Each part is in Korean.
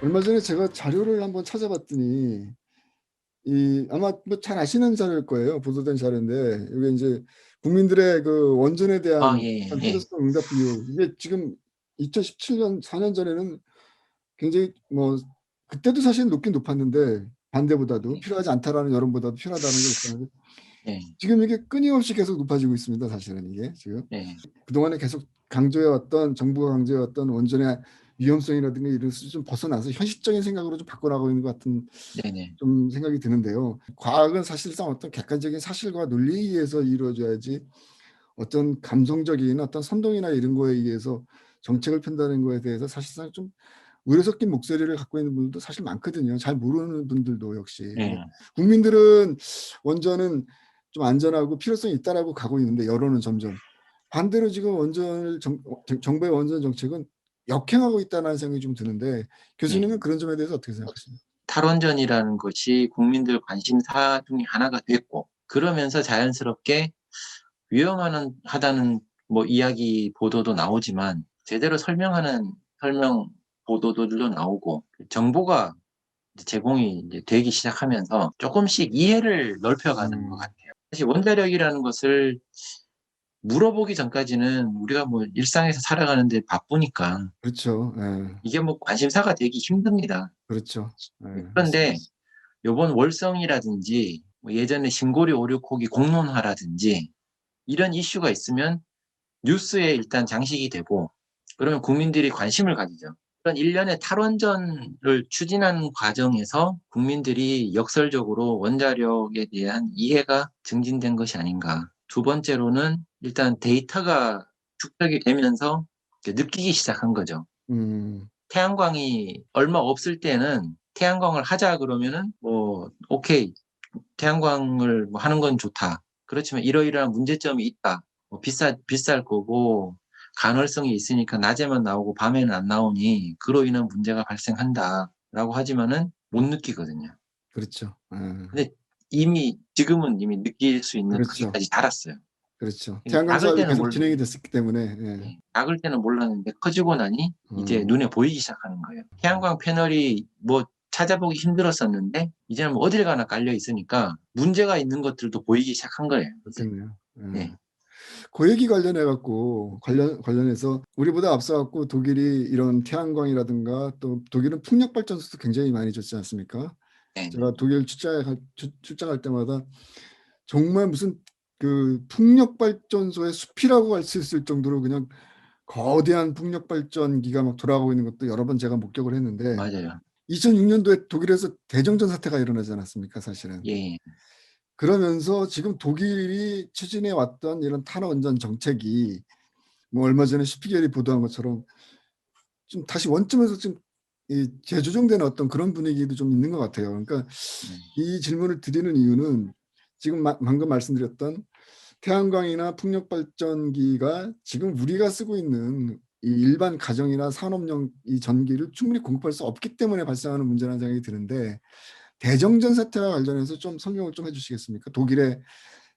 얼마 전에 제가 자료를 한번 찾아봤더니 이 아마 뭐 잘 아시는 자료일 거예요. 보도된 자료인데 이게 인제 국민들의 그 원전에 아 대한 어떤 예예. 필요성 응답 비율 이게 지금 2017년 4년 전에는 굉장히 뭐 그때도 사실 높긴 높았는데 반대보다도 예. '필요하지 않다.'라는 여론보다도 '필요하다는 게 높았는데 예. 지금 이게 끊임없이 계속 높아지고 있습니다 사실은 이게 지금. 예. 그동안에 계속 강조해 왔던 정부가 강조해 왔던 원전의 위험성이라든가 이런 것을 좀 벗어나서 현실적인 생각으로 좀 바꿔 나가고 있는 것 같은 네네. 좀 생각이 드는데요. 과학은 사실상 어떤 객관적인 사실과 논리에 의해서 이루어져야지 어떤 감성적인 어떤 선동이나 이런 거에 의해서 정책을 편다는 거에 대해서 사실상 좀 의료 섞인 목소리를 갖고 있는 분들도 사실 많거든요. 잘 모르는 분들도 역시. 예. 예. 국민들은 원전은 좀 안전하고 필요성이 있다라고 가고 있는데 여론은 점점. 반대로 지금 원전을 정부의 원전 정책은 역행하고 있다는 생각이 좀 드는데 예. 교수님은 그런 점에 대해서 어떻게 생각하십니까? 탈원전이라는 것이 국민들 관심사 중에 하나가 됐고, 그러면서 자연스럽게 하다는 뭐 이야기 보도도 나오지만 제대로 설명하는 설명 보도들도 나오고, 정보가 이제 제공이 이제 되기 시작하면서 쪼끔씩 이해를 넓혀가는 것 음. 같아요. 사실 원자력이라는 것을 물어보기 전까지는 우리가 뭐 일상에서 살아가는데 바쁘니까 그렇죠. 예. 이게 뭐 관심사가 되기 힘듭니다. 그렇죠. 예. 그런데 맞습니다. 요번 월성이라든지 뭐 예전에 신고리 오륙호기 공론화라든지 이런 이슈가 있으면 뉴스에 일단 장식이 되고, 그러면 국민들이 관심을 가지죠. 그런 일련의 탈원전을 추진하는 과정에서 국민들이 역설적으로 원자력에 대한 이해가 증진된 것이 아닌가. 두 번째로는 일단 데이터가 축적이 되면서 이제 느끼기 시작한 거죠. 음. 태양광이 얼마 없을 때는 태양광을 하자 그러면은 뭐 오케이. 태양광을 뭐 하는 건 좋다. 그렇지만 이러이러한 문제점이 있다. 뭐 비쌀 거고 간헐성이 있으니까 낮에만 나오고 밤에는 안 나오니 그로 인한 문제가 발생한다라고 하지만은 못 느끼거든요. 그렇죠. 예. 근데 지금은 이미 느낄 수 있는 그렇죠. 크기까지 달았어요. 그렇죠. 이 태양광 작을 사업이 때는 계속 몰 진행이 됐었기 때문에 예. 예. 작을 때는 몰랐는데 커지고 나니 이제 어. 눈에 보이기 시작하는 거예요. 태양광 패널이 뭐 찾아보기 힘들었었는데 이제는 뭐 어딜 가나 깔려 있으니까 문제가 있는 것들도 보이기 시작한 거예요 이제. 그렇겠네요. 예. 네. 그 얘기 관련해 갖고 관련해서 우리보다 앞서 갖고 독일이 이런 태양광이라든가 또 독일은 풍력 발전소도 굉장히 많이 짓지 않습니까? 네네. 제가 독일 출장할 때마다 정말 무슨 그 풍력 발전소의 숲이라고 할 수 있을 정도로 그냥 거대한 풍력 발전기가 막 돌아가고 있는 것도 여러 번 제가 목격을 했는데 맞아요. 2006 년도에 독일에서 대정전 사태가 일어나지 않았습니까 사실은. 예. 그러면서 지금 독일이 추진해 왔던 이런 탈원전 정책이 뭐 얼마 전에 슈피겔이 보도한 것처럼 좀 다시 원점에서 좀 이 재조정되는 어떤 그런 분위기도 좀 있는 것 같아요. 그러니까 음. 이 질문을 드리는 이유는 지금 방금 말씀드렸던 태양광이나 풍력 발전기가 지금 우리가 쓰고 있는 이 일반 가정이나 산업용 이 전기를 충분히 공급할 수 없기 때문에 발생하는 문제라는 생각이 드는데 대정전 사태와 관련해서 좀 설명을 좀 해 주시겠습니까? 독일의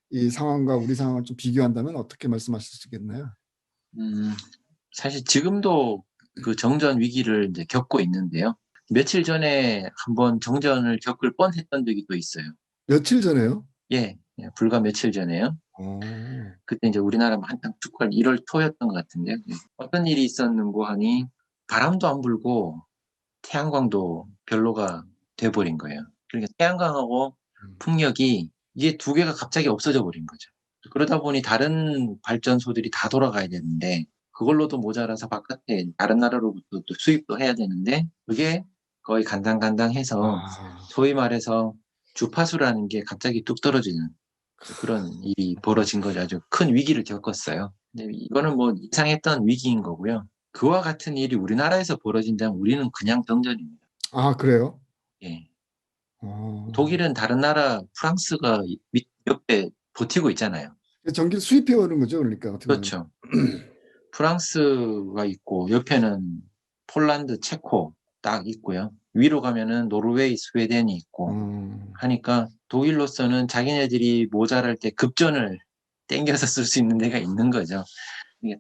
이 상황과 우리 상황을 좀 비교한다면 어떻게 말씀하실 수 있겠나요? 음. 사실 지금도 그 정전 위기를 인제 겪고 있는데요. 며칠 전에 한번 정전을 겪을 뻔했던 적이 또 있어요. 며칠 전에요? 예. 예. 불과 며칠 전에요. 어. 그때 인제 우리나라 한창 축구할 1월 초였던 것 같은데요. 예. 어떤 일이 있었는고 하니 바람도 안 불고 태양광도 별로가 돼 버린 거예요. 그러니까 태양광하고 음. 풍력이 이게 두 개가 갑자기 없어져 버린 거죠. 그러다 보니 다른 발전소들이 다 돌아가야 되는데 그걸로도 모자라서 바깥에 다른 나라로부터 또 수입도 해야 되는데 그게 거의 간당간당해서 아. 소위 말해서 주파수라는 게 갑자기 뚝 떨어지는 그런 일이 벌어진 거죠. 아주 큰 위기를 겪었어요. 근데 이거는 뭐 이상했던 위기인 거고요. 그와 같은 일이 우리나라에서 벌어진다면 우리는 그냥 정전입니다. 아 그래요? 예. 어. 독일은 다른 나라 프랑스가 밑 옆에 버티고 있잖아요. 그 전기를 수입해 오는 거죠 그러니까 어떻게 보면. 그렇죠. 프랑스가 있고 옆에는 폴란드, 체코 딱 있고요. 위로 가면은 노르웨이, 스웨덴이 있고 어. 하니까 독일로서는 자기네들이 모자랄 때 급전을 땡겨서 쓸 수 있는 데가 있는 거죠. 이게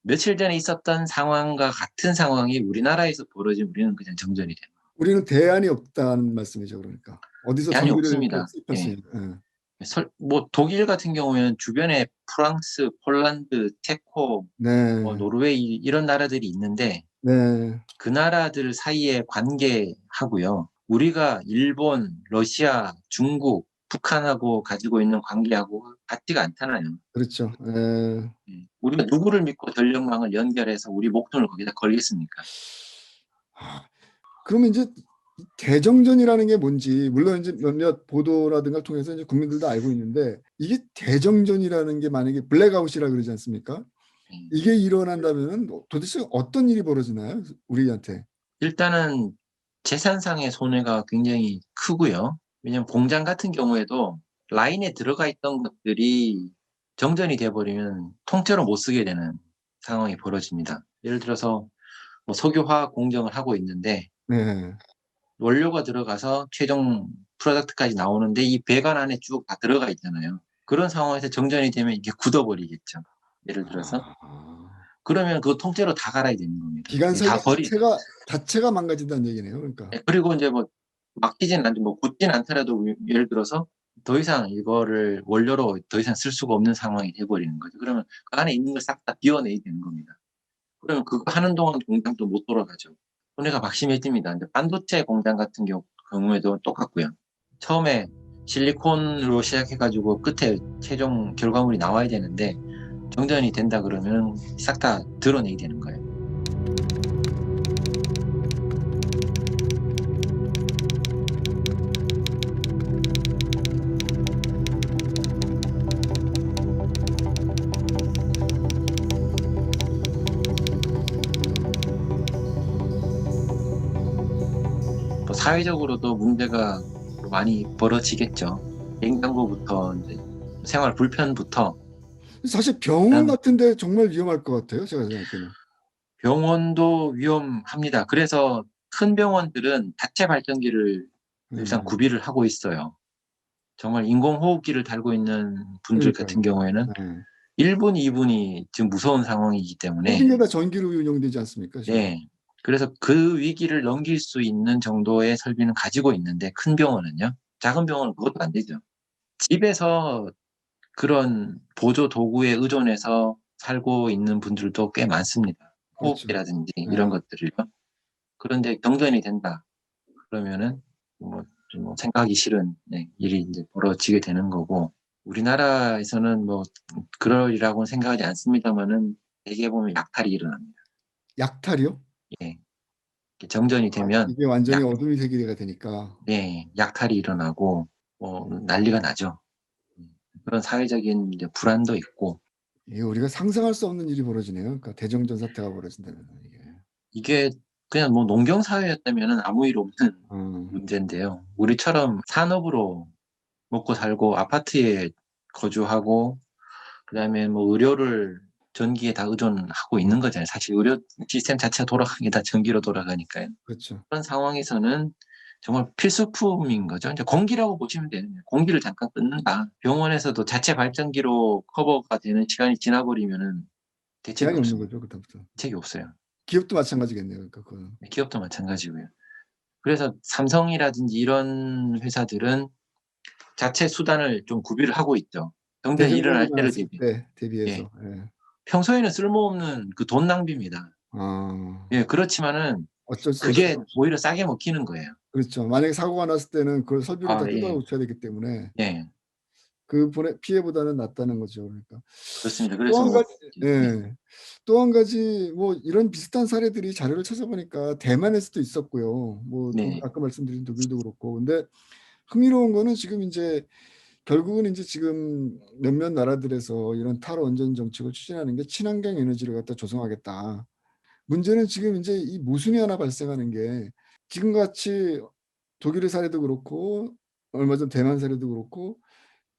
며칠 전에 있었던 상황과 같은 상황이 우리나라에서 벌어지면 우리는 그냥 정전이 돼요. 우리는 대안이 없다는 말씀이죠. 그러니까 어디서 대안이 전기를 없습니다. 수입할 수 예. 있는. 예. 뭐 독일 같은 경우에는 주변에 프랑스, 폴란드, 체코, 뭐 네, 노르웨이 이런 나라들이 있는데 네, 그 나라들 사이에 관계하고요. 우리가 일본, 러시아, 중국, 북한하고 가지고 있는 관계하고 같지가 않잖아요. 그렇죠. 예. 우리가 누구를 믿고 전력망을 연결해서 우리 목돈을 거기다 걸겠습니까? 아, 그러면 이제 대정전이라는 게 뭔지 물론 이제 몇몇 보도라든가 통해서 이제 국민들도 알고 있는데 이게 대정전이라는 게 만약에 블랙아웃이라 그러지 않습니까? 예. 이게 일어난다면은 도대체 어떤 일이 벌어지나요? 우리한테. 일단은 재산상의 손해가 굉장히 크고요. 왜냐하면 공장 같은 경우에도 라인에 들어가 있던 것들이 정전이 돼버리면 통째로 못 쓰게 되는 상황이 벌어집니다. 예를 들어서 뭐 석유화학 공정을 하고 있는데 네, 원료가 들어가서 최종 프로덕트까지 나오는데 이 배관 안에 쭉 다 들어가 있잖아요. 그런 상황에서 정전이 되면 이게 굳어버리겠죠. 예를 들어서. 아, 그러면 그거 통째로 다 갈아야 되는 겁니다. 기간 다 설계 버리죠. 자체가 망가진다는 얘기네요. 그러니까. 예, 그리고 이제 뭐 막히진 않죠. 뭐 굳진 않더라도 예를 들어서 더 이상 이거를 원료로 더 이상 쓸 수가 없는 상황이 돼버리는 거죠. 그러면 그 안에 있는 걸 싹 다 비워내야 되는 겁니다. 그러면 그거 하는 동안 공장도 못 돌아가죠. 손해가 막심해집니다. 이제 반도체 공장 같은 경우에도 똑같고요. 처음에 실리콘으로 시작해가지고 끝에 최종 결과물이 나와야 되는데 정전이 된다 그러면 싹 다 드러내야 되는 거예요. 또 사회적으로도 문제가 많이 벌어지겠죠. 냉장고부터 이제 생활 불편부터 사실 병원 일단 같은데 정말 위험할 것 같아요. 제가 생각하기에는. 병원도 위험합니다. 그래서 큰 병원들은 자체 발전기를 일단 네, 구비를 하고 있어요. 정말 인공호흡기를 달고 있는 분들 같은 그러니까요. 경우에는 네. 1분, 2분이 지금 무서운 상황이기 모든 때문에 게 다 전기로 운영되지 않습니까, 지금? 네. 그래서 그 위기를 넘길 수 있는 정도의 설비는 가지고 있는데 큰 병원은요. 작은 병원은 그것도 안 되죠. 집에서 그런 보조 도구에 의존해서 살고 있는 분들도 꽤 많습니다. 그렇죠. 호흡기라든지 이런 네. 것들을요. 그런데 경전이 된다 그러면은 좀 생각하기 싫은 일이 이제 벌어지게 되는 거고 우리나라에서는 뭐 그러리라고는 생각하지 않습니다만은 대개 보면 약탈이 일어납니다. 약탈이요? 예. 정전이 되면 이게 완전히 약, 어둠이 세계가 되니까. 약탈이 일어나고 난리가 나죠. 그런 사회적인 이제 불안도 있고 이게 우리가 상상할 수 없는 일이 벌어지네요. 그러니까 대정전 사태가 벌어진다면 이게. 이게 그냥 뭐 농경 사회였다면 아무 일 없는 음, 문제인데요. 우리처럼 산업으로 먹고 살고 아파트에 거주하고 그다음에 뭐 의료를 전기에 다 의존하고 있는 거잖아요. 사실 의료 시스템 자체가 돌아가는 게 다 전기로 돌아가니까요. 그렇죠. 그런 상황에서는 정말 필수품인 거죠. 이제 공기라고 보시면 되는 거예요. 공기를 잠깐 끊는다. 병원에서도 자체 발전기로 커버가 되는 시간이 지나버리면은 대책이 대안이 없는 없습니다. 거죠, 그다음부터. 대책이 없어요. 기업도 마찬가지겠네요. 그러니까 그거는. 기업도 마찬가지고요. 그래서 삼성이라든지 이런 회사들은 자체 수단을 좀 구비를 하고 있죠. 정전이 대정전이 일어날 때를 일어났을 대비. 때 예. 대비해서. 예. 평소에는 쓸모없는 그 돈 낭비입니다. 아, 예, 그렇지만은 어쩔 수 없이. 그게 오히려 싸게 먹히는 거예요. 그렇죠. 만약에 사고가 났을 때는 그걸 설비를 다 아, 뜯어 예. 고쳐야 되기 때문에 예. 그 피해보다는 낫다는 거죠. 그러니까. 그렇습니다. 또 그래서 한 뭐 가지, 예. 예. 또 한 가지 뭐 이런 비슷한 사례들이 자료를 찾아보니까 대만에서도 있었고요. 뭐 네. 아까 말씀드린 독일도 그렇고. 근데 흥미로운 거는 지금 이제 결국은 이제 지금 몇몇 나라들에서 이런 탈원전 정책을 추진하는 게 친환경 에너지를 갖다 조성하겠다. 문제는 지금 이제 이 모순이 하나 발생하는 게 지금 같이 독일의 사례도 그렇고 얼마 전 대만 사례도 그렇고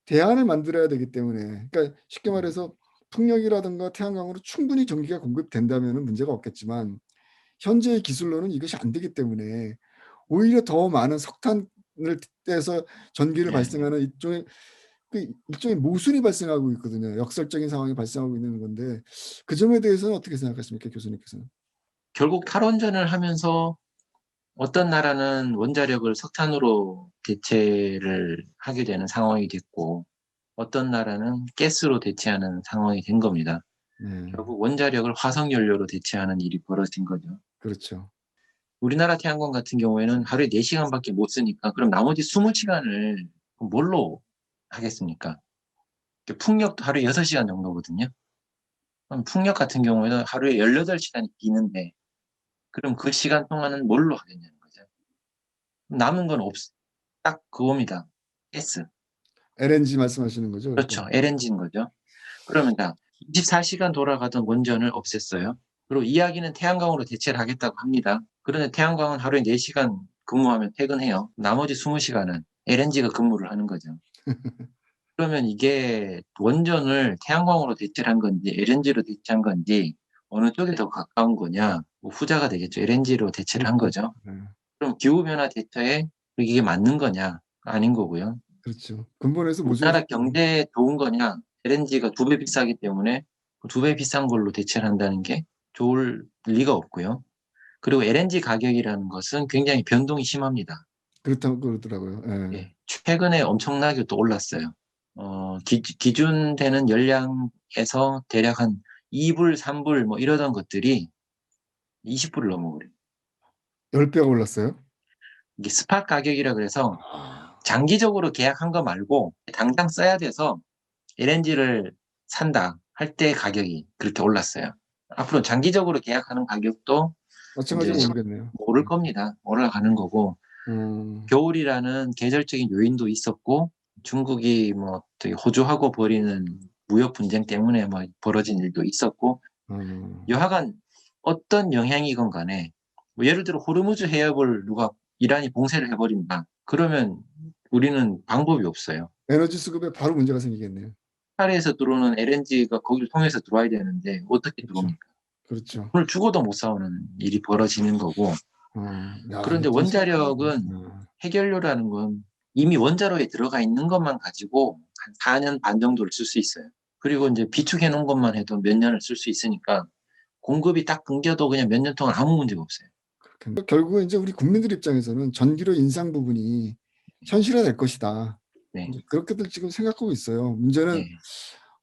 대안을 만들어야 되기 때문에 그러니까 쉽게 말해서 풍력이라든가 태양광으로 충분히 전기가 공급된다면 문제가 없겠지만 현재의 기술로는 이것이 안 되기 때문에 오히려 더 많은 석탄을 떼서 전기를 예. 발생하는 일종의 모순이 발생하고 있거든요. 역설적인 상황이 발생하고 있는 건데 그 점에 대해서는 어떻게 생각하십니까, 교수님께서는? 결국 탈원전을 하면서 어떤 나라는 원자력을 석탄으로 대체를 하게 되는 상황이 됐고, 어떤 나라는 가스로 대체하는 상황이 된 겁니다. 네, 결국 원자력을 화석연료로 대체하는 일이 벌어진 거죠. 그렇죠. 우리나라 태양광 같은 경우에는 하루에 4시간밖에 못 쓰니까 그럼 나머지 20시간을 뭘로 하겠습니까? 풍력도 하루에 6시간 정도거든요. 그럼 풍력 같은 경우에는 하루에 18시간이 비는데 그럼 그 시간 동안은 뭘로 하겠냐는 거죠. 남은 건 딱 그겁니다. 가스. LNG 말씀하시는 거죠? 그러니까. 그렇죠. LNG인 거죠. 그러면 24시간 돌아가던 원전을 없앴어요. 그리고 이야기는 태양광으로 대체를 하겠다고 합니다. 그런데 태양광은 하루에 4시간 근무하면 퇴근해요. 나머지 20시간은 LNG가 근무를 하는 거죠. 그러면 이게 원전을 태양광으로 대체를 한 건지 LNG로 대체한 건지 어느 쪽에 더 가까운 거냐? 뭐 후자가 되겠죠. LNG로 대체를 한 거죠. 네, 그럼 기후변화 대처에 이게 맞는 거냐? 아닌 거고요. 그렇죠. 근본에서 우리나라 모순이죠. 경제에 좋은 거냐? LNG가 2배 비싸기 때문에 2배 비싼 걸로 대체를 한다는 게 좋을 리가 없고요. 그리고 LNG 가격이라는 것은 굉장히 변동이 심합니다. 그렇다고 그러더라고요. 예. 예, 최근에 엄청나게 또 올랐어요. 기준되는 열량에서 대략 한 2불, 3불 뭐 이러던 것들이 20불을 넘어버려요. 10배가 올랐어요? 이게 스팟 가격이라 그래서 아, 장기적으로 계약한 거 말고 당장 써야 돼서 LNG를 산다 할 때 가격이 그렇게 올랐어요. 앞으로 장기적으로 계약하는 가격도 이제 마찬가지로 오르겠네요. 오를 겁니다. 올라가는 거고 음, 겨울이라는 계절적인 요인도 있었고 중국이 뭐 되게 호주하고 벌이는 무역 분쟁 때문에 뭐 벌어진 일도 있었고 여하간 어떤 영향이건 간에 뭐 예를 들어 호르무즈 해협을 누가 이란이 봉쇄를 해버린다. 그러면 우리는 방법이 없어요. 에너지 수급에 바로 문제가 생기겠네요. 파리에서 들어오는 LNG가 거기를 통해서 들어와야 되는데 어떻게 그렇죠. 들어옵니까? 그렇죠. 오늘 죽어도 못 싸우는 일이 벌어지는 거고 야, 그런데 이게 참 심각하네요. 원자력은 해결료라는 건 이미 원자로에 들어가 있는 것만 가지고 한 4년 반 정도를 쓸 수 있어요. 그리고 이제 비축해 놓은 것만 해도 몇 년을 쓸 수 있으니까 공급이 딱 끊겨도 그냥 몇 년 동안 아무 문제가 없어요. 결국은 이제 우리 국민들 입장에서는 전기료 인상 부분이 현실화될 것이다. 네. 이제 그렇게들 지금 생각하고 있어요. 문제는 네.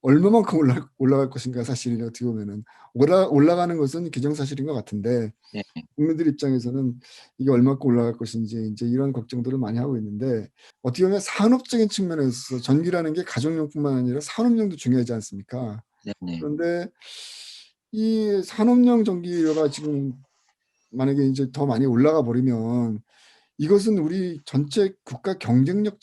얼마만큼 올라갈 것인가 사실이 어떻게 보면은 올라가는 것은 기정사실인 것 같은데 네. 국민들 입장에서는 이게 얼마큼 올라갈 것인지 이제 이런 걱정들을 많이 하고 있는데 어떻게 보면 산업적인 측면에서 전기라는 게 가정용뿐만 아니라 산업용도 중요하지 않습니까? 네. 네. 그런데 이 산업용 전기료가 지금 만약에 이제 더 많이 올라가 버리면 이것은 우리 전체 국가 경쟁력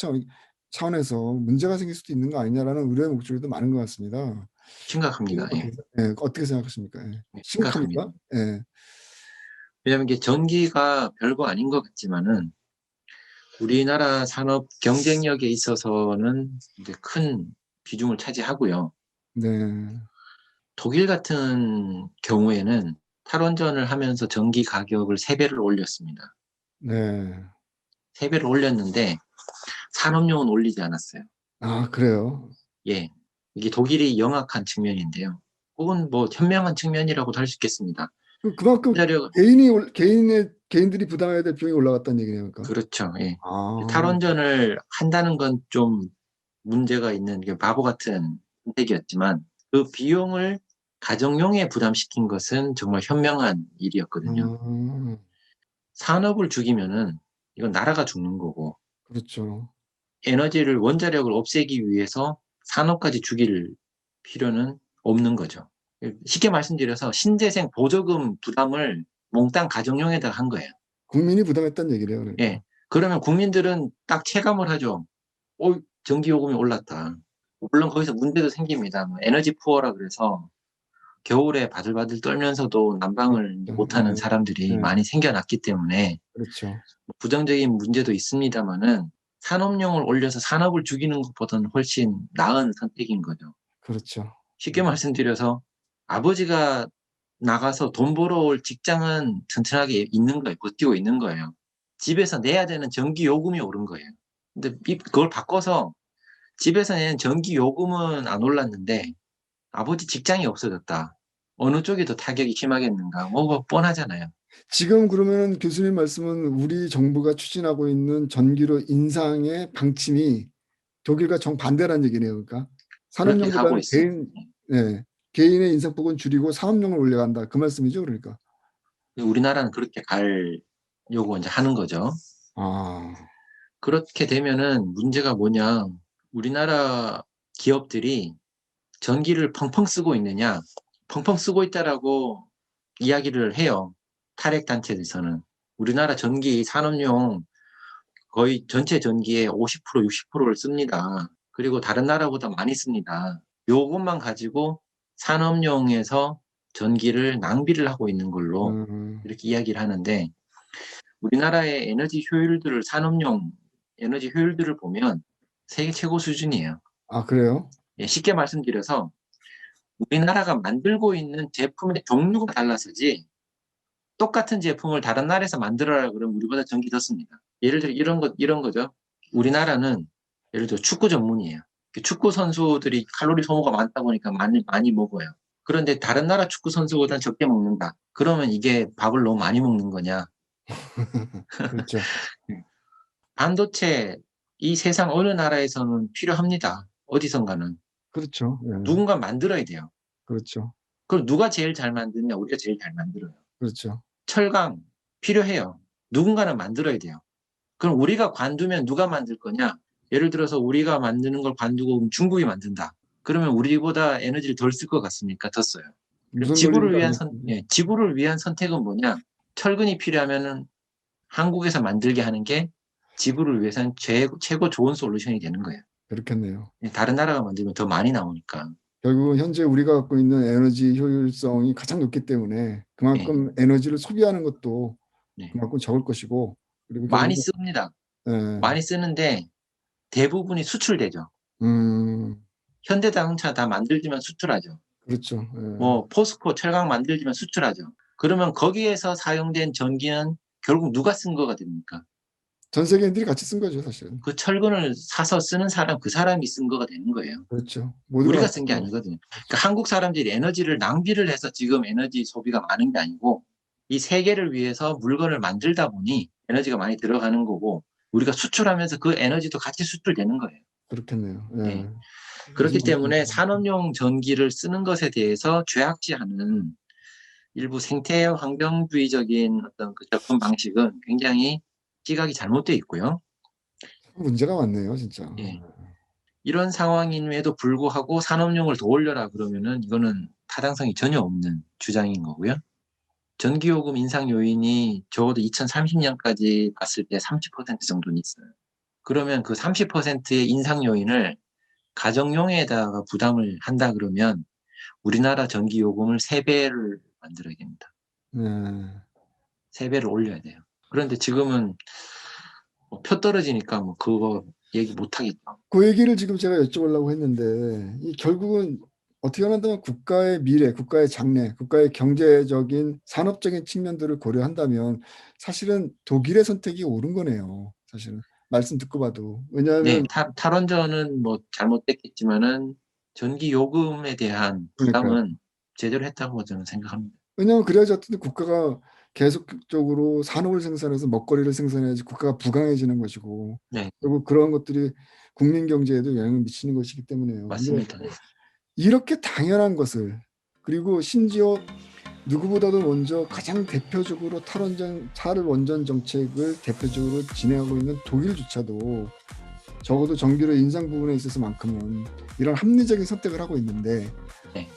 차원에서 문제가 생길 수도 있는 거 아니냐라는 우려의 목소리도 많은 것 같습니다. 심각합니다. 예. 어떻게 생각하십니까? 예. 네, 심각합니다. 심각합니까? 예. 왜냐하면 이게 전기가 별거 아닌 것 같지만은 우리나라 산업 경쟁력에 있어서는 이제 큰 비중을 차지하고요. 네. 독일 같은 경우에는 탈원전을 하면서 전기 가격을 3배를 올렸습니다. 네. 3배를 올렸는데 산업용은 올리지 않았어요. 아, 그래요? 예. 이게 독일이 영악한 측면인데요. 혹은 뭐 현명한 측면이라고도 할 수 있겠습니다. 그만큼 원자력, 개인들이 부담해야 될 비용이 올라갔다는 얘기네요. 그러니까. 그렇죠. 예. 아, 탈원전을 한다는 건 좀 문제가 있는 게 바보 같은 선택이었지만 그 비용을 가정용에 부담시킨 것은 정말 현명한 일이었거든요. 아, 산업을 죽이면은 이건 나라가 죽는 거고 그렇죠. 에너지를 원자력을 없애기 위해서 산업까지 죽일 필요는 없는 거죠. 쉽게 말씀드려서 신재생 보조금 부담을 몽땅 가정용에다가 한 거예요. 국민이 부담했다는 얘기래요. 그러니까. 예. 그러면 국민들은 딱 체감을 하죠. 전기요금이 올랐다. 물론 거기서 문제도 생깁니다. 뭐 에너지 푸어라 그래서 겨울에 바들바들 떨면서도 난방을 못하는 네, 사람들이 네, 많이 생겨났기 때문에 그렇죠. 부정적인 문제도 있습니다만은 산업용을 올려서 산업을 죽이는 것보다는 훨씬 나은 선택인 거죠. 그렇죠. 쉽게 말씀드려서 아버지가 나가서 돈 벌어올 직장은 튼튼하게 있는 거예요. 버티고 있는 거예요. 집에서 내야 되는 전기 요금이 오른 거예요. 근데 그걸 바꿔서 집에서 내는 전기 요금은 안 올랐는데 아버지 직장이 없어졌다. 어느 쪽이 더 타격이 심하겠는가? 뭐 뻔하잖아요. 지금 그러면 교수님 말씀은 우리 정부가 추진하고 있는 전기료 인상의 방침이 독일과 정반대라는 얘기네요. 그러니까 그렇게 가고 산업용보다는 있어요. 개인의 인상폭은 줄이고 산업용을 올려간다. 그 말씀이죠, 그러니까. 우리나라는 그렇게 가려고 이제 하는 거죠. 아, 그렇게 되면은 문제가 뭐냐? 우리나라 기업들이 전기를 펑펑 쓰고 있느냐? 펑펑 쓰고 있다라고 이야기를 해요. 탈핵 단체에서는. 우리나라 전기 산업용 거의 전체 전기의 50%, 60%를 씁니다. 그리고 다른 나라보다 많이 씁니다. 요것만 가지고 산업용에서 전기를 낭비를 하고 있는 걸로 이렇게 이야기를 하는데, 우리나라의 에너지 효율들을, 산업용 에너지 효율들을 보면 세계 최고 수준이에요. 아, 그래요? 예, 쉽게 말씀드려서 우리나라가 만들고 있는 제품의 종류가 달라서지, 똑같은 제품을 다른 나라에서 만들어라 그러면 우리보다 전기 더 씁니다. 예를 들어 이런 거죠. 우리나라는 예를 들어 축구 전문이에요. 축구 선수들이 칼로리 소모가 많다 보니까 많이 먹어요. 그런데 다른 나라 축구 선수보다는 적게 먹는다. 그러면 이게 밥을 너무 많이 먹는 거냐? 그렇죠. 반도체, 이 세상 어느 나라에서는 필요합니다. 어디선가는. 그렇죠. 예, 누군가 만들어야 돼요. 그렇죠. 그럼 누가 제일 잘 만드냐? 우리가 제일 잘 만들어요. 그렇죠. 철강 필요해요. 누군가는 만들어야 돼요. 그럼 우리가 관두면 누가 만들 거냐? 예를 들어서 우리가 만드는 걸 관두고 중국이 만든다. 그러면 우리보다 에너지를 덜 쓸 것 같습니까? 더 써요. 그럼 무슨 논리인가 알겠습니다. 지구를 위한 선택은 뭐냐? 철근이 필요하면은 한국에서 만들게 하는 게 지구를 위해서는 최고 좋은 솔루션이 되는 거예요. 그렇겠네요. 다른 나라가 만들면 더 많이 나오니까. 결국은 현재 우리가 갖고 있는 에너지 효율성이 가장 높기 때문에 네, 그만큼 에너지를 소비하는 것도 네. 그만큼 적을 것이고, 그리고 많이 결국은 씁니다. 예, 많이 쓰는데 대부분이 수출되죠. 음, 현대자동차 다 만들지만 수출하죠. 그렇죠. 예. 뭐 포스코 철강 만들지만 수출하죠. 그러면 거기에서 사용된 전기는 결국 누가 쓴 거가 됩니까? 전 세계인들이 같이 쓴 거죠, 사실은. 그 철근을 사서 쓰는 사람, 그 사람이 쓴 거가 되는 거예요. 그렇죠. 모두가 우리가 같이 쓴 게 쓴 거죠. 아니거든요. 그러니까 한국 사람들이 에너지를 낭비를 해서 지금 에너지 소비가 많은 게 아니고, 이 세계를 위해서 물건을 만들다 보니 에너지가 많이 들어가는 거고, 우리가 수출하면서 그 에너지도 같이 수출되는 거예요. 그렇겠네요. 네. 예. 그렇기 때문에 산업용 전기를 쓰는 것에 대해서 죄악시하는 일부 생태 환경주의적인 어떤 그 접근 방식은 굉장히 시각이 잘못되어 있고요. 문제가 많네요, 진짜. 예. 이런 상황임에도 불구하고 산업용을 더 올려라 그러면은 이거는 타당성이 전혀 없는 주장인 거고요. 전기요금 인상 요인이 적어도 2030년까지 봤을 때 30% 정도는 있어요. 그러면 그 30%의 인상 요인을 가정용에다가 부담을 한다 그러면 우리나라 전기요금을 3배를 만들어야 됩니다. 네. 3배를 올려야 돼요. 그런데 지금은 뭐 표 떨어지니까 뭐 그거 얘기 못 하겠죠. 그 얘기를 지금 제가 여쭤보려고 했는데, 이 결국은 어떻게 한다면 국가의 미래, 국가의 장래, 국가의 경제적인 산업적인 측면들을 고려한다면 사실은 독일의 선택이 옳은 거네요. 사실은 말씀 듣고 봐도. 네, 왜냐하면 탈원전은 뭐 잘못됐겠지만은 전기 요금에 대한 그러니까요. 부담은 제대로 했다고 저는 생각합니다. 왜냐하면 그래야지 어쨌든 국가가 계속적으로 산업을 생산해서 먹거리를 생산해야지 국가가 부강해지는 것이고, 네, 그리고 그런 것들이 국민 경제에도 영향을 미치는 것이기 때문에요. 근데 맞습니다. 네. 이렇게 당연한 것을, 그리고 심지어 누구보다도 먼저 가장 대표적으로 탈원전 정책을 대표적으로 진행하고 있는 독일조차도 적어도 전기료 인상 부분에 있어서만큼은 이런 합리적인 선택을 하고 있는데, 네.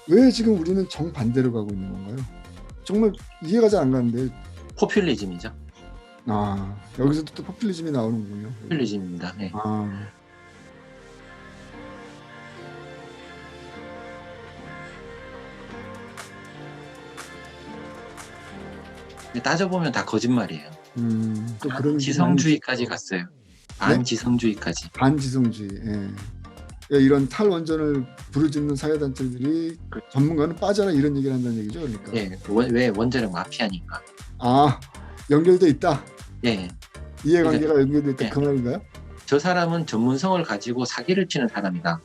왜 지금 우리는 정반대로 가고 있는 건가요? 정말 이해가 잘 안 가는데. 포퓰리즘이죠. 여기서 또 포퓰리즘이 나오는군요. 포퓰리즘입니다. 네. 따져보면 다 거짓말이에요. 또 그런 지성주의까지 갔어요. 반지성주의까지. 반지성주의. 예. 이런 탈원전을 부르짖는 사회단체들이 전문가는 빠져라 이런 얘기를 한다는 얘기죠, 그러니까. 네, 왜 원자력 마피아니까. 연결돼 있다. 예. 이해관계가 연결돼 있다. 네. 그 말인가요? 저 사람은 전문성을 가지고 사기를 치는 사람이다.